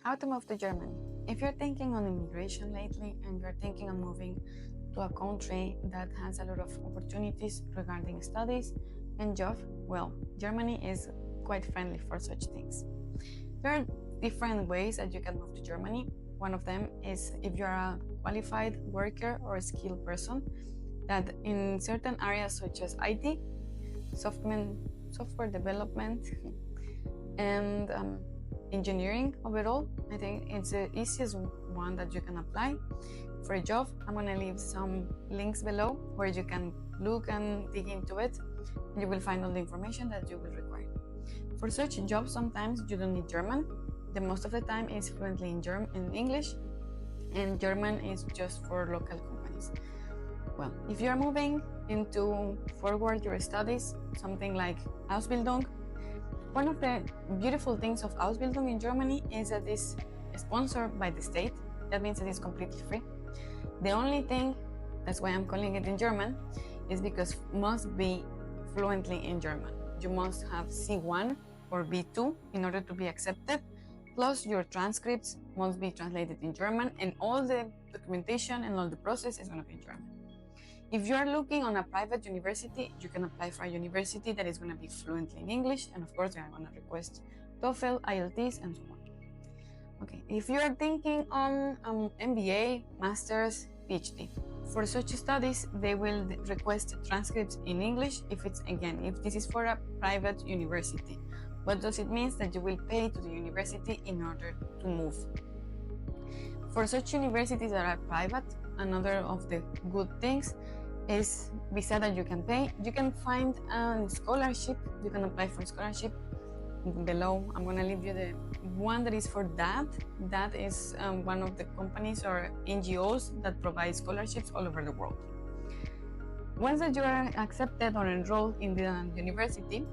How to move to Germany. If you're thinking on immigration lately and you're thinking on moving to a country that has a lot of opportunities regarding studies and job, well, Germany is quite friendly for such things. There are different ways that you can move to Germany. One of them is if you're a qualified worker or a skilled person that in certain areas such as IT, software development, and engineering overall, I think it's the easiest one that you can apply for a job. I'm going to leave some links below where you can look and dig into it. You will find all the information that you will require. For such jobs, sometimes you don't need German. The most of the time is fluently in English, and German is just for local companies. Well, if you're moving into forward your studies, something like Ausbildung, one of the beautiful things of Ausbildung in Germany is that it's sponsored by the state. That means that it's completely free. The only thing, that's why I'm calling it in German, is because must be fluently in German. You must have C1 or B2 in order to be accepted. Plus your transcripts must be translated in German, and all the documentation and all the process is going to be in German. If you're looking on a private university, you can apply for a university that is going to be fluently in English, and of course they are going to request TOEFL, IELTS, and so on. Okay, if you're thinking on MBA, Masters, PhD, for such studies, they will request transcripts in English if this is for a private university. What does it mean? That you will pay to the university in order to move. For such universities that are private, another of the good things is, besides that you can pay, you can find a scholarship. You can apply for a scholarship. Below, I'm going to leave you the one that is for DAAD. DAAD is one of the companies or NGOs that provide scholarships all over the world. Once that you are accepted or enrolled in the university,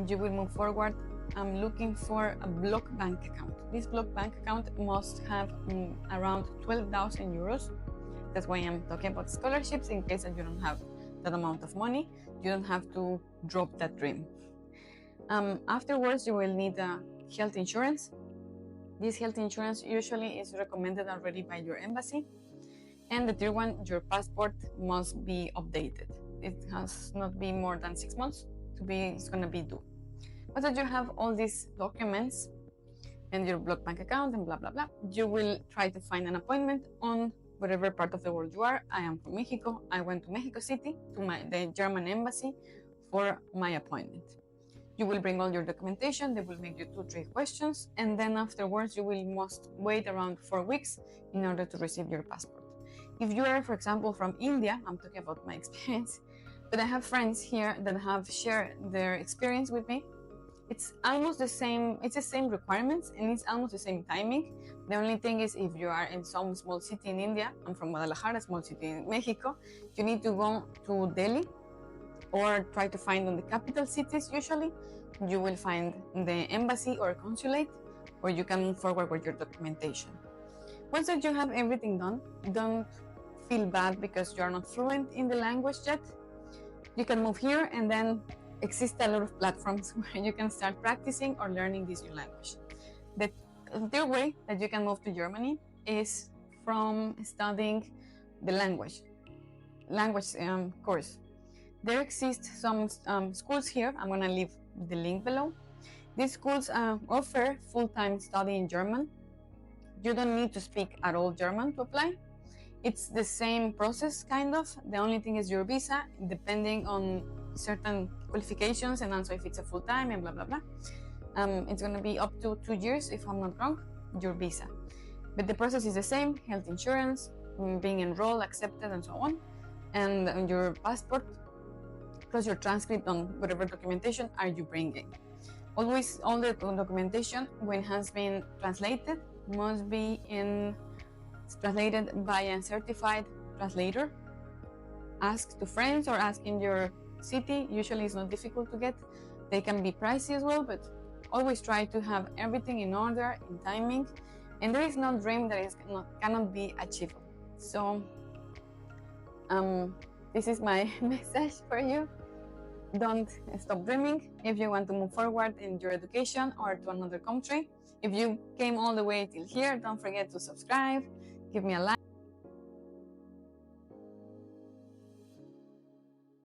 you will move forward looking for a block bank account. This block bank account must have around 12,000 euros. That's why I'm talking about scholarships, in case that you don't have that amount of money. You don't have to drop that dream. Afterwards, you will need health insurance. This health insurance usually is recommended already by your embassy. And the third one, your passport must be updated. It has not been more than 6 months it's going to be due. Once that you have all these documents and your block bank account and blah, blah, blah, you will try to find an appointment on whatever part of the world you are. I am from Mexico. I went to Mexico City, to the German embassy for my appointment. You will bring all your documentation. They will make you 2-3 questions. And then afterwards, must wait around 4 weeks in order to receive your passport. If you are, for example, from India, I'm talking about my experience, but I have friends here that have shared their experience with me. It's almost the same. It's the same requirements and it's almost the same timing. The only thing is, if you are in some small city in India, I'm from Guadalajara, small city in Mexico, you need to go to Delhi or try to find on the capital cities. Usually you will find the embassy or consulate where you can move forward with your documentation. Once that you have everything done, don't feel bad because you are not fluent in the language yet. You can move here, and then exist a lot of platforms where you can start practicing or learning this new language. The third way that you can move to Germany is from studying the language course. There exist some schools here. I'm going to leave the link below. These schools offer full-time study in German. You don't need to speak at all German to apply. It's the same process, kind of. The only thing is your visa, depending on certain qualifications, and also if it's a full-time and blah, blah, blah. It's going to be up to 2 years, if I'm not wrong, your visa. But the process is the same: health insurance, being enrolled, accepted, and so on. And your passport, plus your transcript on whatever documentation are you bringing. Always, all the documentation, when it has been translated, must be translated by a certified translator. Ask to friends or ask in your city. Usually it's not difficult to get. They can be pricey as well, but always try to have everything in order, in timing. And there is no dream that cannot be achievable. So this is my message for you. Don't stop dreaming. If you want to move forward in your education or to another country, If you came all the way till here, don't forget to subscribe, give me a like.